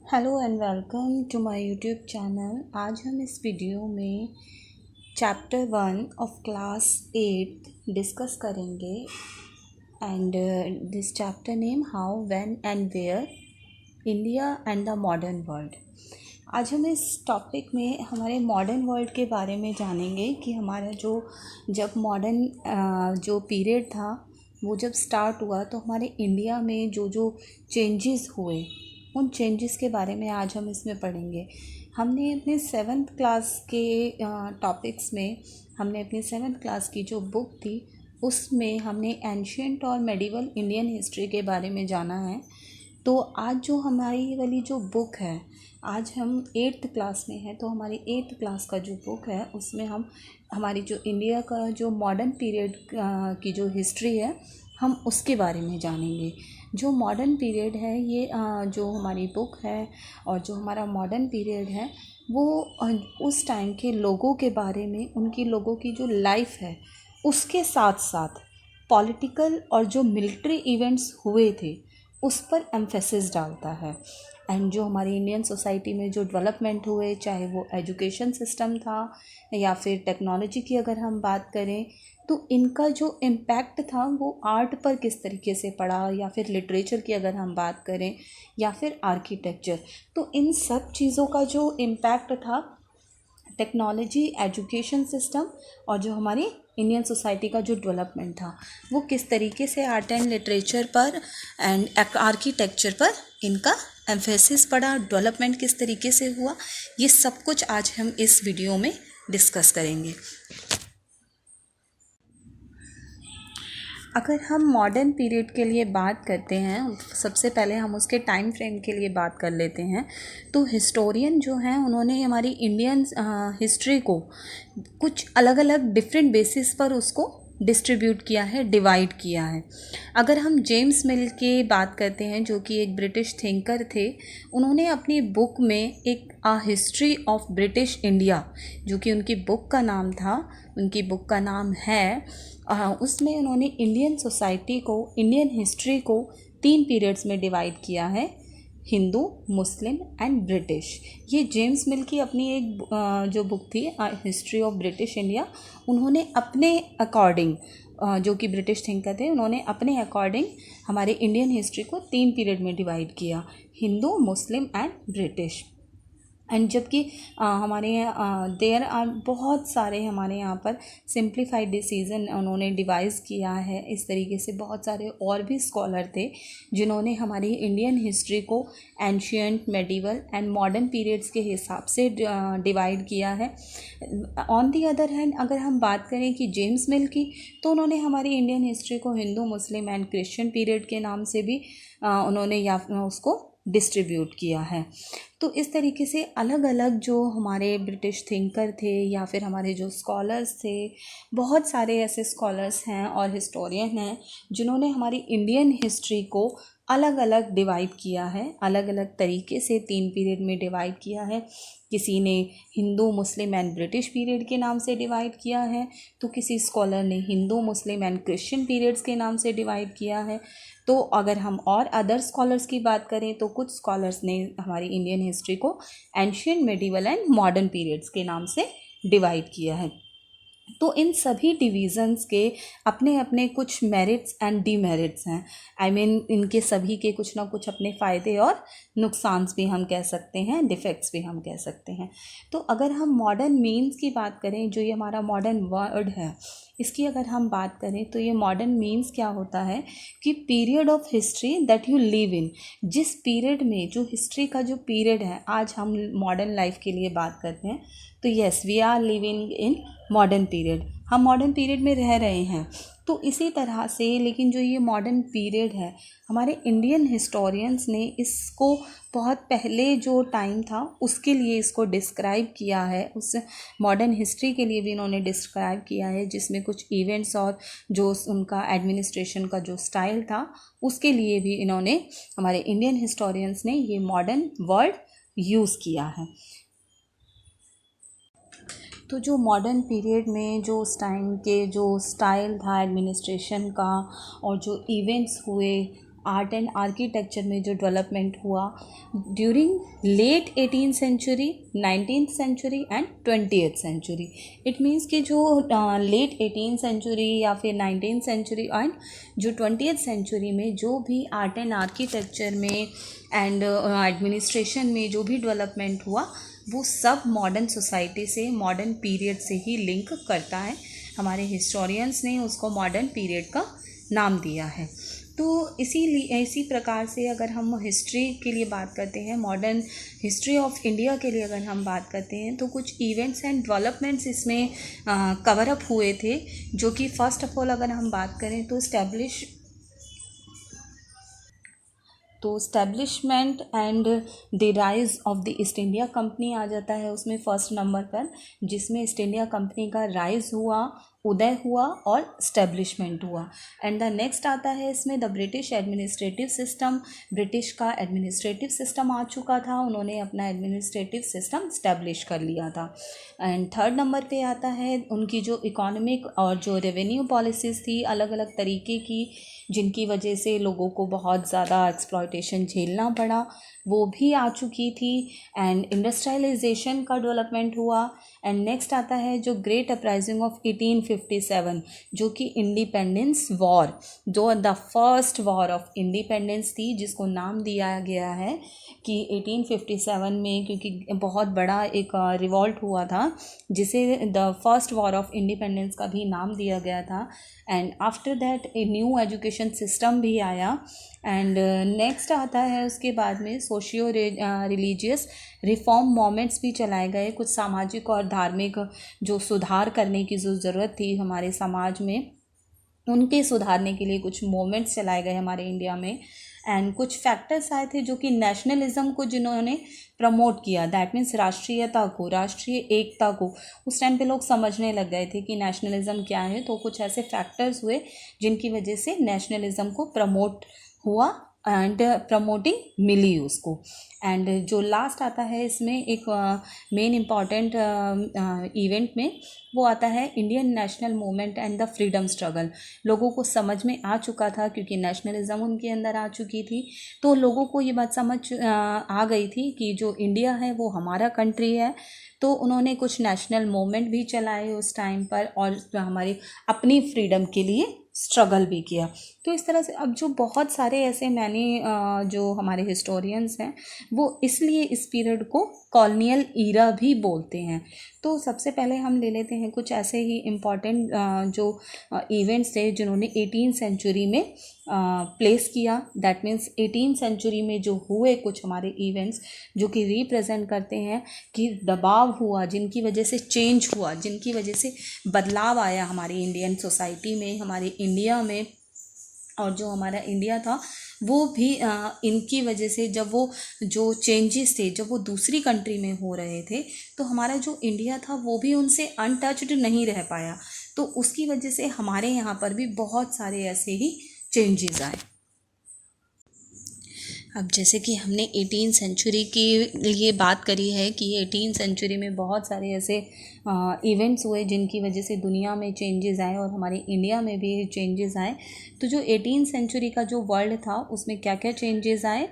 Hello and welcome to my YouTube channel. आज हम इस वीडियो में चैप्टर 1 ऑफ क्लास 8 डिस्कस करेंगे and this chapter name how when and where India and the modern world. आज हम इस topic में हमारे मॉडर्न वर्ल्ड के बारे में जानेंगे कि हमारा जब मॉडर्न जो पीरियड था वो जब स्टार्ट हुआ तो हमारे इंडिया में जो चेंजेस हुए उन चेंजेस के बारे में आज हम इसमें पढ़ेंगे। हमने अपने 7th क्लास के टॉपिक्स में हमने अपनी 7th क्लास की जो बुक थी उसमें हमने एंशियंट और मेडिवल इंडियन हिस्ट्री के बारे में जाना है। तो आज जो हमारी वाली जो बुक है, आज हम 8th क्लास में हैं, तो हमारी 8th क्लास का जो बुक है उसमें हम हमारी जो इंडिया का जो मॉडर्न पीरियड की जो हिस्ट्री है हम उसके बारे में जानेंगे। जो मॉडर्न पीरियड है ये जो हमारी बुक है और जो हमारा मॉडर्न पीरियड है वो उस टाइम के लोगों के बारे में, उनकी लोगों की जो लाइफ है उसके साथ साथ पॉलिटिकल और जो मिलिट्री इवेंट्स हुए थे उस पर एम्फेसिस डालता है। एंड जो हमारी इंडियन सोसाइटी में जो डेवलपमेंट हुए, चाहे वो एजुकेशन सिस्टम था या फिर टेक्नोलॉजी की अगर हम बात करें, तो इनका जो इम्पैक्ट था वो आर्ट पर किस तरीके से पड़ा, या फिर लिटरेचर की अगर हम बात करें या फिर आर्किटेक्चर, तो इन सब चीज़ों का जो इम्पैक्ट था टेक्नोलॉजी, एजुकेशन सिस्टम और जो हमारी इंडियन सोसाइटी का जो डेवलपमेंट था वो किस तरीके से आर्ट एंड लिटरेचर पर एंड आर्किटेक्चर पर इनका एम्फेसिस पड़ा, डेवलपमेंट किस तरीके से हुआ, ये सब कुछ आज हम इस वीडियो में डिस्कस करेंगे। अगर हम मॉडर्न पीरियड के लिए बात करते हैं, सबसे पहले हम उसके टाइम फ्रेम के लिए बात कर लेते हैं। तो हिस्टोरियन जो हैं उन्होंने हमारी इंडियन हिस्ट्री को कुछ अलग अलग डिफरेंट बेसिस पर उसको डिस्ट्रीब्यूट किया है, डिवाइड किया है। अगर हम जेम्स मिल की बात करते हैं जो कि एक ब्रिटिश थिंकर थे, उन्होंने अपनी बुक में एक हिस्ट्री ऑफ ब्रिटिश इंडिया, जो कि उनकी बुक का नाम था, उनकी बुक का नाम है, उसमें उन्होंने इंडियन सोसाइटी को, इंडियन हिस्ट्री को 3 पीरियड्स में डिवाइड किया है, हिंदू, मुस्लिम एंड ब्रिटिश। ये जेम्स मिल की अपनी एक जो बुक थी हिस्ट्री ऑफ ब्रिटिश इंडिया, उन्होंने अपने अकॉर्डिंग, जो कि ब्रिटिश थिंकर थे, उन्होंने अपने अकॉर्डिंग हमारे इंडियन हिस्ट्री को 3 पीरियड में डिवाइड किया, Hindu, Muslim and British. And जबकि हमारे देयर आर बहुत सारे हमारे यहाँ पर सिंप्लीफाइड डिसीजन उन्होंने डिवाइस किया है। इस तरीके से बहुत सारे और भी स्कॉलर थे जिन्होंने हमारी इंडियन हिस्ट्री को ancient, medieval and modern periods के हिसाब से डिवाइड किया है। ऑन दी अदर हैंड अगर हम बात करें कि जेम्स मिल की, तो उन्होंने हमारी इंडियन हिस्ट्री को Hindu, Muslim and Christian period के नाम से भी उन्होंने या उसको डिस्ट्रीब्यूट किया है। तो इस तरीके से अलग अलग जो हमारे ब्रिटिश थिंकर थे या फिर हमारे जो स्कॉलर्स थे, बहुत सारे ऐसे स्कॉलर्स हैं और हिस्टोरियन हैं जिन्होंने हमारी इंडियन हिस्ट्री को अलग अलग डिवाइड किया है, अलग अलग तरीके से 3 पीरियड में डिवाइड किया है। किसी ने Hindu, Muslim and British period के नाम से डिवाइड किया है, तो किसी स्कॉलर ने Hindu, Muslim and Christian periods के नाम से डिवाइड किया है। तो अगर हम और अदर स्कॉलर्स की बात करें तो कुछ स्कॉलर्स ने हमारी इंडियन हिस्ट्री को ancient, medieval and modern periods के नाम से डिवाइड किया है। तो इन सभी डिवीज़न्स के अपने अपने कुछ मेरिट्स एंड डीमेरिट्स हैं। आई मीन इनके सभी के कुछ ना कुछ अपने फ़ायदे और नुकसान भी हम कह सकते हैं, डिफेक्ट्स भी हम कह सकते हैं। तो अगर हम मॉडर्न मीन्स की बात करें, जो ये हमारा मॉडर्न वर्ड है, इसकी अगर हम बात करें तो ये मॉडर्न मीन्स क्या होता है कि period of history that you live in. जिस पीरियड में, जो हिस्ट्री का जो पीरियड है, आज हम मॉडर्न लाइफ के लिए बात करते हैं, तो yes we are living in modern period, हम मॉडर्न पीरियड में रह रहे हैं। तो इसी तरह से, लेकिन जो ये मॉडर्न पीरियड है, हमारे इंडियन हिस्टोरियंस ने इसको बहुत पहले जो टाइम था उसके लिए इसको डिस्क्राइब किया है, उस मॉडर्न हिस्ट्री के लिए भी इन्होंने डिस्क्राइब किया है, जिसमें कुछ इवेंट्स और जो उनका एडमिनिस्ट्रेशन का जो स्टाइल था उसके लिए भी इन्होंने, हमारे इंडियन हिस्टोरियंस ने, ये मॉडर्न वर्ड यूज़ किया है। तो जो मॉडर्न पीरियड में जो उस टाइम के जो स्टाइल था एडमिनिस्ट्रेशन का और जो इवेंट्स हुए, आर्ट एंड आर्किटेक्चर में जो डेवलपमेंट हुआ during late 18th century, 19th century and 20th century. It means कि जो लेट 18th सेंचुरी या फिर 19th सेंचुरी एंड जो 20th सेंचुरी में जो भी आर्ट एंड आर्किटेक्चर में एंड एडमिनिस्ट्रेशन में जो भी डेवलपमेंट हुआ वो सब मॉडर्न सोसाइटी से, मॉडर्न पीरियड से ही लिंक करता है। हमारे हिस्टोरियंस ने उसको मॉडर्न पीरियड का नाम दिया है। तो इसी प्रकार से अगर हम हिस्ट्री के लिए बात करते हैं, मॉडर्न हिस्ट्री ऑफ इंडिया के लिए अगर हम बात करते हैं, तो कुछ इवेंट्स एंड डेवलपमेंट्स इसमें कवर अप हुए थे, जो कि फर्स्ट ऑफ ऑल अगर हम बात करें तो establishment and the rise of the East India Company आ जाता है उसमें फर्स्ट नंबर पर, जिसमें ईस्ट इंडिया कंपनी का राइज हुआ, उदय हुआ और इस्टेब्लिशमेंट हुआ। एंड द नेक्स्ट आता है इसमें the British administrative system. British का एडमिनिस्ट्रेटिव सिस्टम आ चुका था, उन्होंने अपना एडमिनिस्ट्रेटिव सिस्टम इस्टेब्लिश कर लिया था। एंड थर्ड नंबर पे आता है उनकी जो इकोनॉमिक और जो रेवेन्यू पॉलिसीज़ थी अलग अलग तरीके की, जिनकी वजह से लोगों को बहुत ज़्यादा एक्सप्लॉयटेशन झेलना पड़ा, वो भी आ चुकी थी। एंड इंडस्ट्रियलाइजेशन का डेवलपमेंट हुआ। एंड नेक्स्ट आता है जो ग्रेट अपराइजिंग ऑफ 1857, जो कि इंडिपेंडेंस वॉर, जो the first war of independence थी, जिसको नाम दिया गया है कि 1857 में, क्योंकि बहुत बड़ा एक रिवॉल्ट हुआ था जिसे the first war of independence का भी नाम दिया गया था। And after that a new education system भी आया। एंड नेक्स्ट आता है उसके बाद में सोशियो रिलीजियस रिफॉर्म मोमेंट्स भी चलाए गए, कुछ सामाजिक और धार्मिक जो सुधार करने की जो ज़रूरत थी हमारे समाज में, उनके सुधारने के लिए कुछ मोमेंट्स चलाए गए हमारे इंडिया में। एंड कुछ फैक्टर्स आए थे जो कि नेशनलिज्म को जिन्होंने प्रमोट किया, दैट मीन्स राष्ट्रीयता को, राष्ट्रीय एकता को। उस टाइम पे लोग समझने लग गए थे कि नेशनलिज्म क्या है, तो कुछ ऐसे फैक्टर्स हुए जिनकी वजह से नेशनलिज्म को प्रमोट हुआ एंड प्रमोटिंग मिली उसको। एंड जो लास्ट आता है इसमें एक मेन इम्पॉर्टेंट इवेंट में, वो आता है Indian national movement and the freedom struggle. लोगों को समझ में आ चुका था, क्योंकि नेशनलिज्म उनके अंदर आ चुकी थी, तो लोगों को ये बात समझ आ गई थी कि जो इंडिया है वो हमारा कंट्री है। तो उन्होंने कुछ नेशनल मूवमेंट भी चलाए उस टाइम पर और हमारी अपनी फ्रीडम के लिए स्ट्रगल भी किया। तो इस तरह से अब जो बहुत सारे ऐसे मैंने जो हमारे हिस्टोरियंस हैं वो इसलिए इस पीरियड को कॉलोनियल ईरा भी बोलते हैं। तो सबसे पहले हम ले लेते हैं कुछ ऐसे ही इम्पॉर्टेंट जो इवेंट्स थे जिन्होंने 18th सेंचुरी में प्लेस किया। दैट मीन्स 18th सेंचुरी में जो हुए कुछ हमारे इवेंट्स जो कि रिप्रेजेंट करते हैं कि दबाव हुआ, जिनकी वजह से चेंज हुआ, जिनकी वजह से बदलाव आया हमारी इंडियन सोसाइटी में, हमारे इंडिया में। और जो हमारा इंडिया था वो भी इनकी वजह से, जब वो जो चेंजेस थे जब वो दूसरी कंट्री में हो रहे थे, तो हमारा जो इंडिया था वो भी उनसे अनटच्ड नहीं रह पाया। तो उसकी वजह से हमारे यहाँ पर भी बहुत सारे ऐसे ही चेंजेस आए। अब जैसे कि हमने 18th सेंचुरी के लिए बात करी है कि 18th सेंचुरी में बहुत सारे ऐसे इवेंट्स हुए जिनकी वजह से दुनिया में चेंजेस आए और हमारे इंडिया में भी चेंजेस आए। तो जो 18th सेंचुरी का जो वर्ल्ड था उसमें क्या क्या चेंजेस आए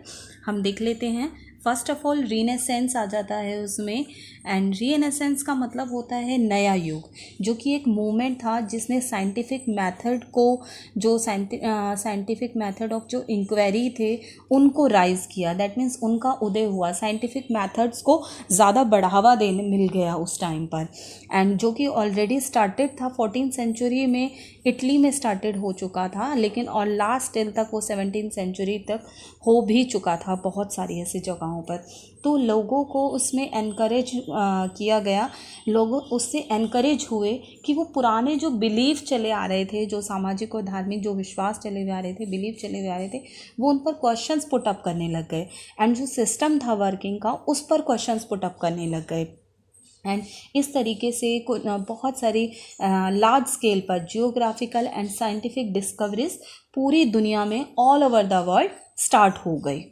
हम देख लेते हैं। फर्स्ट ऑफ ऑल रीनेसेंस आ जाता है उसमें। एंड रीनेसेंस का मतलब होता है नया युग, जो कि एक मूवमेंट था जिसने साइंटिफिक मेथड को, जो साइंटिफिक मेथड ऑफ जो इंक्वायरी थे उनको राइज किया। दैट मीन्स उनका उदय हुआ, साइंटिफिक मेथड्स को ज़्यादा बढ़ावा देने मिल गया उस टाइम पर। एंड जो कि ऑलरेडी स्टार्टेड था 14th सेंचुरी में, इटली में स्टार्टेड हो चुका था, लेकिन और लास्ट टिल तक वो 17th सेंचुरी तक हो भी चुका था बहुत सारी ऐसी जगहों पर। तो लोगों को उसमें एनकरेज किया गया, लोग उससे एनकरेज हुए कि वो पुराने जो बिलीफ चले आ रहे थे, जो सामाजिक और धार्मिक जो विश्वास चले आ रहे थे, बिलीफ चले आ रहे थे, वो उन पर क्वेश्चंस पुट अप करने लग गए। एंड जो सिस्टम था वर्किंग का उस पर क्वेश्चंस पुट अप करने लग गए। एंड इस तरीके से बहुत सारी लार्ज स्केल पर जियोग्राफिकल एंड साइंटिफिक डिस्कवरीज पूरी दुनिया में all over the world start हो गई।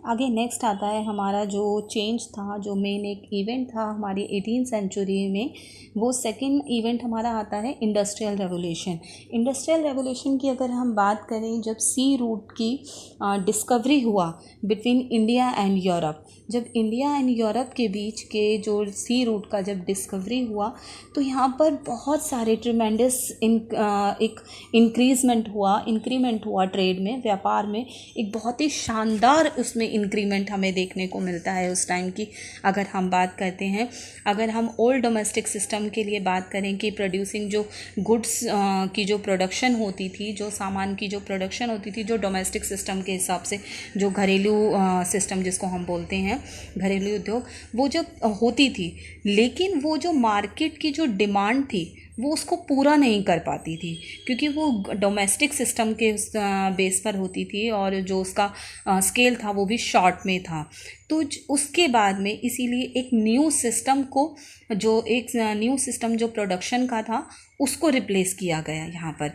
आगे नेक्स्ट आता है हमारा जो चेंज था, जो मेन एक इवेंट था हमारी 18वीं सेंचुरी में, वो सेकंड इवेंट हमारा आता है इंडस्ट्रियल रेवोल्यूशन। इंडस्ट्रियल रेवोल्यूशन की अगर हम बात करें, जब सी रूट की डिस्कवरी हुआ बिटवीन इंडिया एंड यूरोप, जब इंडिया एंड यूरोप के बीच के जो सी रूट का जब डिस्कवरी हुआ, तो यहाँ पर बहुत सारे ट्रिमेंडस एक इंक्रीमेंट हुआ ट्रेड में, व्यापार में एक बहुत ही शानदार उसमें इंक्रीमेंट हमें देखने को मिलता है उस टाइम की। अगर हम बात करते हैं, अगर हम ओल्ड डोमेस्टिक सिस्टम के लिए बात करें कि प्रोड्यूसिंग जो गुड्स की जो प्रोडक्शन होती थी, जो सामान की जो प्रोडक्शन होती थी, जो डोमेस्टिक सिस्टम के हिसाब से, जो घरेलू सिस्टम जिसको हम बोलते हैं घरेलू उद्योग, वो जब होती थी, लेकिन वो जो मार्केट की जो डिमांड थी वो उसको पूरा नहीं कर पाती थी, क्योंकि वो डोमेस्टिक सिस्टम के बेस पर होती थी और जो उसका स्केल था वो भी शॉर्ट में था। तो उसके बाद में इसीलिए एक न्यू सिस्टम जो प्रोडक्शन का था उसको रिप्लेस किया गया यहाँ पर।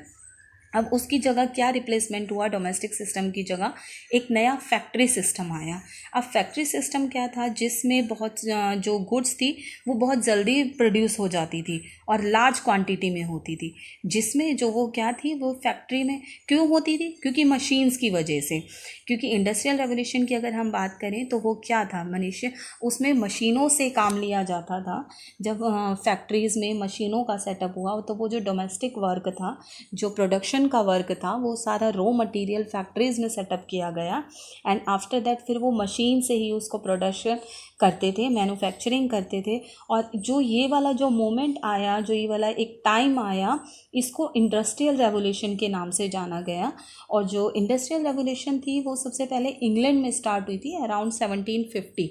अब उसकी जगह क्या रिप्लेसमेंट हुआ, डोमेस्टिक सिस्टम की जगह एक नया फैक्ट्री सिस्टम आया। अब फैक्ट्री सिस्टम क्या था, जिसमें बहुत जो गुड्स थी वो बहुत जल्दी प्रोड्यूस हो जाती थी और लार्ज क्वांटिटी में होती थी, जिसमें जो वो क्या थी, वो फैक्ट्री में क्यों होती थी, क्योंकि मशीन्स की वजह से। क्योंकि इंडस्ट्रियल रेवोल्यूशन की अगर हम बात करें तो वो क्या था, मनुष्य उसमें मशीनों से काम लिया जाता था। जब फैक्ट्रीज़ में मशीनों का सेटअप हुआ तो वो जो डोमेस्टिक वर्क था, जो प्रोडक्शन का वर्क था, वो सारा रॉ मटेरियल फैक्ट्रीज़ में सेटअप किया गया एंड आफ्टर दैट फिर वो मशीन से ही उसको प्रोडक्शन करते थे, मैन्युफैक्चरिंग करते थे। और जो ये वाला जो मोमेंट आया, जो ये वाला एक टाइम आया, इसको इंडस्ट्रियल रेवोल्यूशन के नाम से जाना गया। और जो इंडस्ट्रियल रेवोल्यूशन थी वो सबसे पहले इंग्लैंड में स्टार्ट हुई थी अराउंड 1750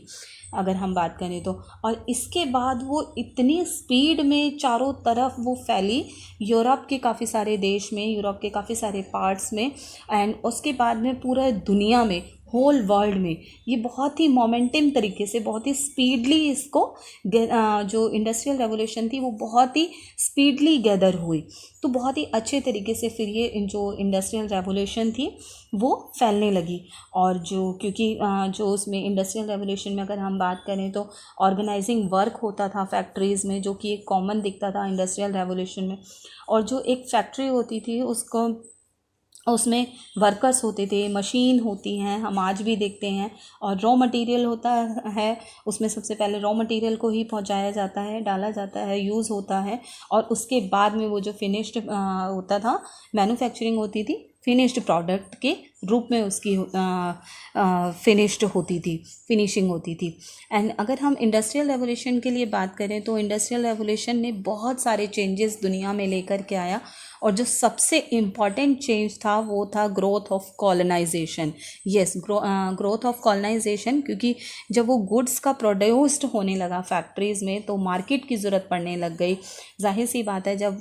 अगर हम बात करें तो। और इसके बाद वो इतनी स्पीड में चारों तरफ वो फैली, यूरोप के काफ़ी सारे देश में, यूरोप के काफ़ी सारे पार्ट्स में, एंड उसके बाद में पूरा दुनिया में, होल वर्ल्ड में ये बहुत ही मोमेंटम तरीके से, बहुत ही स्पीडली इसको जो इंडस्ट्रियल रेवोल्यूशन थी वो बहुत ही स्पीडली गैदर हुई। तो बहुत ही अच्छे तरीके से फिर ये जो इंडस्ट्रियल रेवोल्यूशन थी वो फैलने लगी। और क्योंकि जो उसमें इंडस्ट्रियल रेवोल्यूशन में अगर हम बात करें तो ऑर्गेनाइजिंग वर्क होता था फैक्ट्रीज़ में, जो कि एक कॉमन दिखता था इंडस्ट्रियल रेवोल्यूशन में। और जो एक फैक्ट्री होती थी उसमें वर्कर्स होते थे, मशीन होती हैं, हम आज भी देखते हैं। और रॉ मटेरियल होता है, उसमें सबसे पहले रॉ मटेरियल को ही पहुंचाया जाता है, डाला जाता है, यूज़ होता है, और उसके बाद में वो जो फिनिश्ड होता था, मैन्युफैक्चरिंग होती थी, फिनिश्ड प्रोडक्ट के रूप में उसकी फिनिशिंग होती थी। एंड अगर हम इंडस्ट्रियल रेवोल्यूशन के लिए बात करें तो इंडस्ट्रियल रेवोल्यूशन ने बहुत सारे चेंजेस दुनिया में लेकर के आया। और जो सबसे इम्पॉर्टेंट चेंज था वो था growth of colonisation. Yes, growth of colonisation, क्योंकि जब वो गुड्स का प्रोड्यूस्ड होने लगा फैक्ट्रीज़ में तो मार्केट की ज़रूरत पड़ने लग गई। जाहिर सी बात है, जब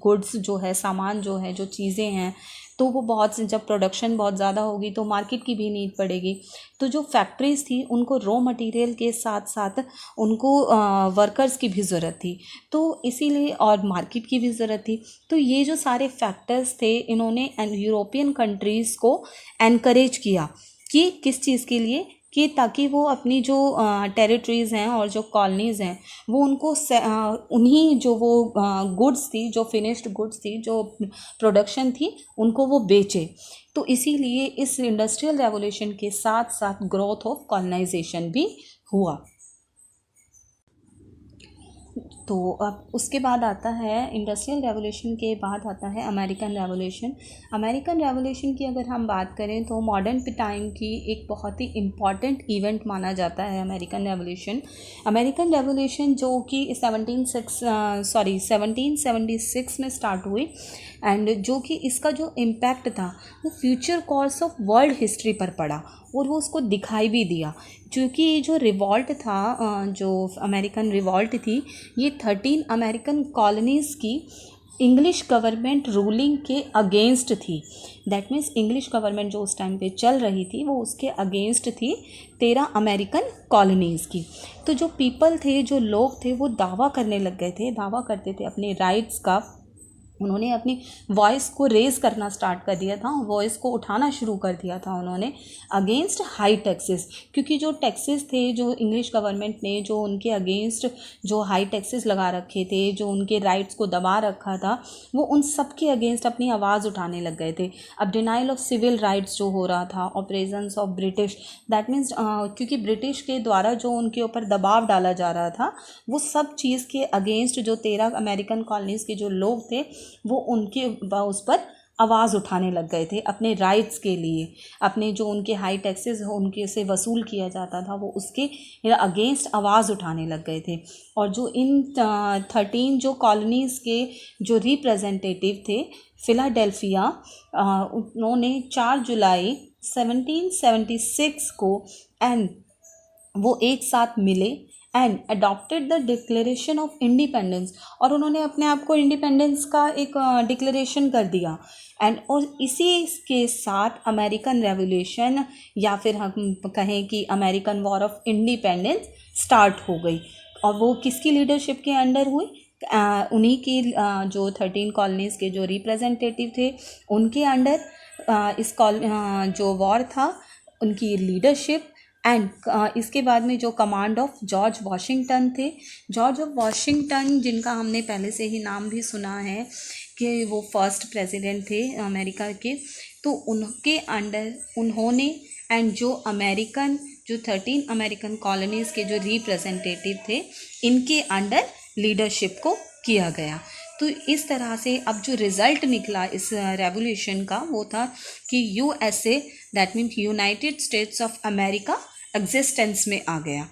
गुड्स जो है, सामान जो है, जो चीज़ें हैं, तो वो जब प्रोडक्शन बहुत ज़्यादा होगी तो मार्केट की भी नीड पड़ेगी। तो जो फैक्ट्रीज़ थी उनको रॉ मटेरियल के साथ साथ उनको वर्कर्स की भी ज़रूरत थी, तो इसीलिए, और मार्केट की भी ज़रूरत थी। तो ये जो सारे फैक्टर्स थे, इन्होंने यूरोपियन कंट्रीज़ को एनकरेज किया कि किस चीज़ के लिए, कि ताकि वो अपनी जो टेरिटरीज़ हैं और जो कॉलोनीज़ हैं वो उनको उन्हीं जो वो गुड्स थी, जो फिनिश्ड गुड्स थी, जो प्रोडक्शन थी, उनको वो बेचे। तो इसीलिए इस इंडस्ट्रियल रेवोल्यूशन के साथ साथ ग्रोथ ऑफ कॉलोनाइजेशन भी हुआ। तो अब उसके बाद आता है, इंडस्ट्रियल रेवोल्यूशन के बाद आता है अमेरिकन रेवोल्यूशन। अमेरिकन रेवोल्यूशन की अगर हम बात करें तो मॉडर्न टाइम की एक बहुत ही इम्पॉर्टेंट इवेंट माना जाता है अमेरिकन रेवोल्यूशन। अमेरिकन रेवोल्यूशन जो कि 1776 में स्टार्ट हुई, एंड जो कि इसका जो इम्पैक्ट था वो future course of world history पर पड़ा और वो उसको दिखाई भी दिया। क्योंकि जो रिवॉल्ट था, जो अमेरिकन रिवॉल्ट थी, ये 13 अमेरिकन कॉलोनीज़ की इंग्लिश गवर्नमेंट रूलिंग के अगेंस्ट थी। दैट मीन्स इंग्लिश गवर्नमेंट जो उस टाइम पे चल रही थी वो उसके अगेंस्ट थी 13 अमेरिकन कॉलोनीज़ की। तो जो पीपल थे, जो लोग थे, वो दावा करने लग गए थे, दावा करते थे अपने राइट्स का, उन्होंने अपनी वॉइस को रेज़ करना स्टार्ट कर दिया था, वॉइस को उठाना शुरू कर दिया था उन्होंने अगेंस्ट हाई टैक्सेस, क्योंकि जो टैक्सेस थे, जो इंग्लिश गवर्नमेंट ने जो उनके अगेंस्ट जो हाई टैक्सेस लगा रखे थे, जो उनके राइट्स को दबा रखा था, वो उन सब के अगेंस्ट अपनी आवाज़ उठाने लग गए थे। अब डिनाइल ऑफ सिविल राइट्स जो हो रहा था और presence of British, that means क्योंकि ब्रिटिश के द्वारा जो उनके ऊपर दबाव डाला जा रहा था, वो सब चीज़ के अगेंस्ट जो 13 अमेरिकन कॉलोनीज़ के जो लोग थे वो उनके उस पर आवाज़ उठाने लग गए थे अपने राइट्स के लिए, अपने जो उनके हाई टैक्सेस उनके से वसूल किया जाता था वो उसके अगेंस्ट आवाज़ उठाने लग गए थे। और जो इन 13 जो कॉलोनीज़ के जो रिप्रेजेंटेटिव थे फिलाडेल्फिया, उन्होंने 4 जुलाई 1776 को एंड वो एक साथ मिले and adopted the declaration of independence, और उन्होंने अपने आप को इंडिपेंडेंस का एक डिक्लेरेशन कर दिया। एंड और इसी के साथ अमेरिकन रेवोल्यूशन या फिर हम कहें कि American war of independence start हो गई। और वो किसकी लीडरशिप के अंडर हुई? उन्हीं की जो 13 कॉलोनीज़ के जो रिप्रेजेंटेटिव थे उनके अंडर इस जो वॉर था उनकी लीडरशिप। एंड इसके बाद में जो कमांड ऑफ जॉर्ज वॉशिंगटन थे, जॉर्ज ऑफ वॉशिंगटन जिनका हमने पहले से ही नाम भी सुना है कि वो फर्स्ट प्रेसिडेंट थे अमेरिका के, तो उनके अंडर उन्होंने एंड जो अमेरिकन जो 13 अमेरिकन कॉलोनीज़ के जो रिप्रेजेंटेटिव थे इनके अंडर लीडरशिप को किया गया। तो इस तरह से अब जो रिज़ल्ट निकला इस रेवोल्यूशन का वो था कि USA, that means United states of America, existence में आ गया।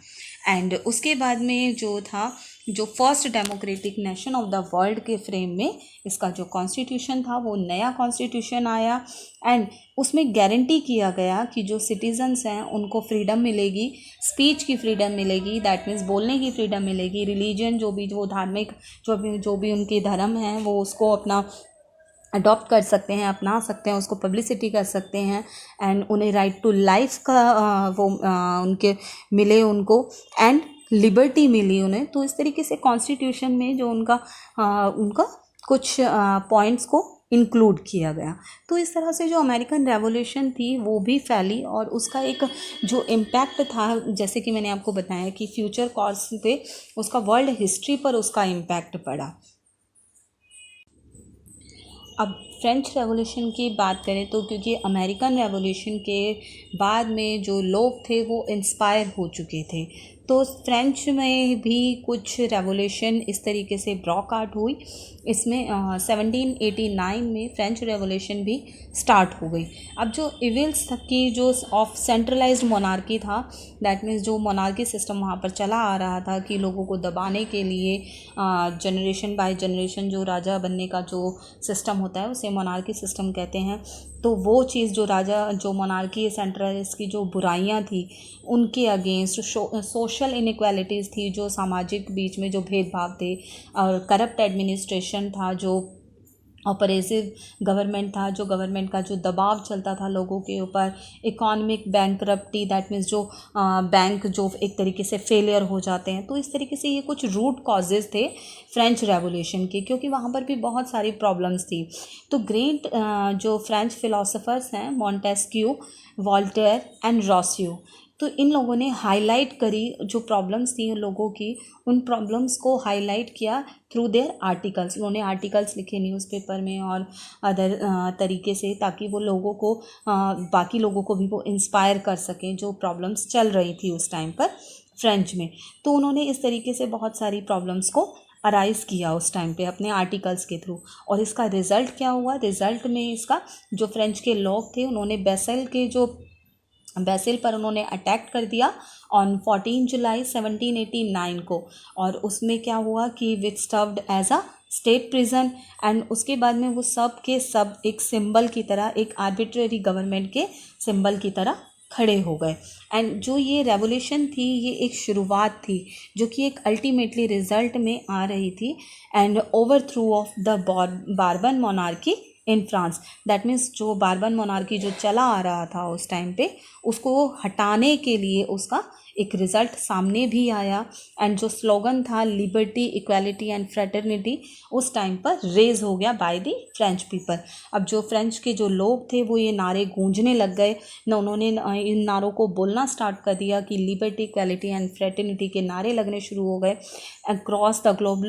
एंड उसके बाद में जो था जो first democratic nation of the world के फ्रेम में इसका जो कॉन्स्टिट्यूशन था वो नया कॉन्स्टिट्यूशन आया। एंड उसमें गारंटी किया गया कि जो सिटीजन्स हैं उनको फ्रीडम मिलेगी, स्पीच की फ्रीडम मिलेगी, दैट मीन्स बोलने की फ्रीडम मिलेगी, रिलीजन जो भी वो धार्मिक जो भी उनके धर्म हैं वो उसको अपना अडॉप्ट कर सकते हैं, अपना सकते हैं, उसको पब्लिसिटी कर सकते हैं। एंड उन्हें राइट टू लाइफ का उनके मिले उनको, एंड लिबर्टी मिली उन्हें। तो इस तरीके से कॉन्स्टिट्यूशन में जो उनका कुछ पॉइंट्स को इंक्लूड किया गया। तो इस तरह से जो अमेरिकन रेवोल्यूशन थी वो भी फैली और उसका एक जो इम्पैक्ट था, जैसे कि मैंने आपको बताया कि फ्यूचर कॉज पे उसका वर्ल्ड हिस्ट्री पर उसका इम्पैक्ट पड़ा। अब फ्रेंच रेवोल्यूशन की बात करें तो क्योंकि अमेरिकन रेवोल्यूशन के बाद में जो लोग थे वो इंस्पायर हो चुके थे, तो फ्रेंच में भी कुछ रेवोल्यूशन इस तरीके से ब्रेक आउट हुई। इसमें 1789 में फ्रेंच रेवोल्यूशन भी स्टार्ट हो गई। अब जो इविल्स की जो ऑफ सेंट्रलाइज्ड मोनार्की था, दैट मीन्स जो मोनार्की सिस्टम वहाँ पर चला आ रहा था कि लोगों को दबाने के लिए जनरेशन बाय जनरेशन जो राजा बनने का जो सिस्टम होता है उसे मोनार्की सिस्टम कहते हैं। तो वो चीज़ जो जो मोनार्की सेंट्रलाइज की जो बुराइयां थी उनके अगेंस्ट, सोशल इनइक्वालिटीज़ थी, जो सामाजिक बीच में जो भेदभाव थे, और करप्ट एडमिनिस्ट्रेशन था, जो ऑपरेसिव गवर्नमेंट था, जो गवर्नमेंट का जो दबाव चलता था लोगों के ऊपर, इकोनॉमिक बैंकरप्टी, दैट मीन्स जो बैंक जो एक तरीके से फेलियर हो जाते हैं। तो इस तरीके से ये कुछ रूट कॉजेज़ थे फ्रेंच रेवोल्यूशन के, क्योंकि वहाँ पर भी बहुत सारी प्रॉब्लम्स थी। तो ग्रेट जो फ्रेंच फिलोसोफर्स हैं मॉन्टेस्क्यू, वॉल्टेयर एंड रोसियो, तो इन लोगों ने हाईलाइट करी जो प्रॉब्लम्स थी उन लोगों की, उन प्रॉब्लम्स को हाईलाइट किया थ्रू देयर आर्टिकल्स। उन्होंने आर्टिकल्स लिखे न्यूज़पेपर में और अदर तरीके से, ताकि वो लोगों को बाकी लोगों को भी वो इंस्पायर कर सकें जो प्रॉब्लम्स चल रही थी उस टाइम पर फ्रेंच में। तो उन्होंने इस तरीके से बहुत सारी प्रॉब्लम्स को अराइज़ किया उस टाइम पे अपने आर्टिकल्स के थ्रू। और इसका रिज़ल्ट क्या हुआ? रिज़ल्ट में इसका जो फ्रेंच के लोग थे उन्होंने बेसिल पर उन्होंने अटैक कर दिया ऑन 14 जुलाई 1789 को। और उसमें क्या हुआ कि which served as a state prison. And उसके बाद में वो सब के सब एक सिंबल की तरह, एक आर्बिट्रेरी गवर्नमेंट के सिंबल की तरह खड़े हो गए। एंड जो ये रेवोल्यूशन थी ये एक शुरुआत थी जो कि एक अल्टीमेटली रिजल्ट में आ रही थी, and overthrow of the Bourbon monarchy in France. That means जो बार्बन मोनार्की जो चला आ रहा था उस टाइम पे, उसको हटाने के लिए उसका एक रिज़ल्ट सामने भी आया। एंड जो स्लोगन था लिबर्टी, इक्वालिटी एंड फ्रेटर्निटी, उस टाइम पर रेज हो गया बाय द फ्रेंच पीपल। अब जो फ्रेंच के जो लोग थे वो ये नारे गूंजने लग गए न, उन्होंने इन नारों को बोलना स्टार्ट कर दिया कि लिबर्टी, इक्वालिटी एंड फ्रेटर्निटी के नारे लगने शुरू हो गए अक्रॉस द ग्लोब।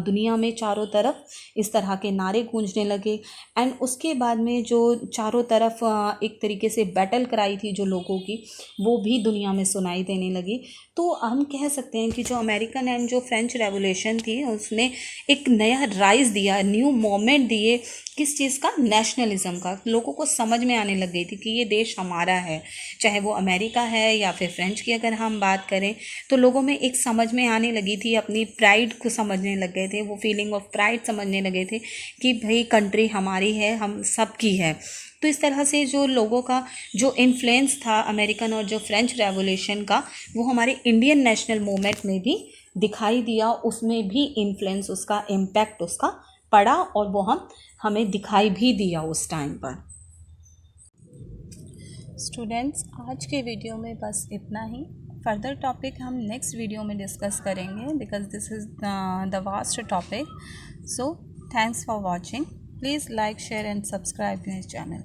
दुनिया में चारों तरफ इस तरह के नारे गूंजने लगे। एंड उसके बाद में जो चारों तरफ एक तरीके से बैटल कराई थी जो लोगों की, वो भी दुनिया में सुनाई देने लगी। तो हम कह सकते हैं कि जो अमेरिकन एंड जो फ्रेंच रेवोल्यूशन थी उसने एक नया राइज दिया, न्यू मोमेंट दिए। किस चीज़ का? नेशनलिज्म का। लोगों को समझ में आने लग गई थी कि ये देश हमारा है, चाहे वो अमेरिका है या फिर फ्रेंच की अगर हम बात करें, तो लोगों में एक समझ में आने लगी थी, अपनी प्राइड को समझने लग गए थे, वो फीलिंग ऑफ प्राइड समझने लगे थे कि भाई कंट्री हमारी है, हम सबकी है। तो इस तरह से जो लोगों का जो इन्फ्लुएंस था अमेरिकन और जो फ्रेंच रेवोल्यूशन का, वो हमारे इंडियन नेशनल मूवमेंट में भी दिखाई दिया। उसमें भी इन्फ्लुएंस, उसका इम्पैक्ट उसका पड़ा और वो हमें दिखाई भी दिया उस टाइम पर। स्टूडेंट्स, आज के वीडियो में बस इतना ही। फर्दर टॉपिक हम नेक्स्ट वीडियो में डिस्कस करेंगे because this is the vast topic. So thanks for watching. Please like, share and subscribe my channel.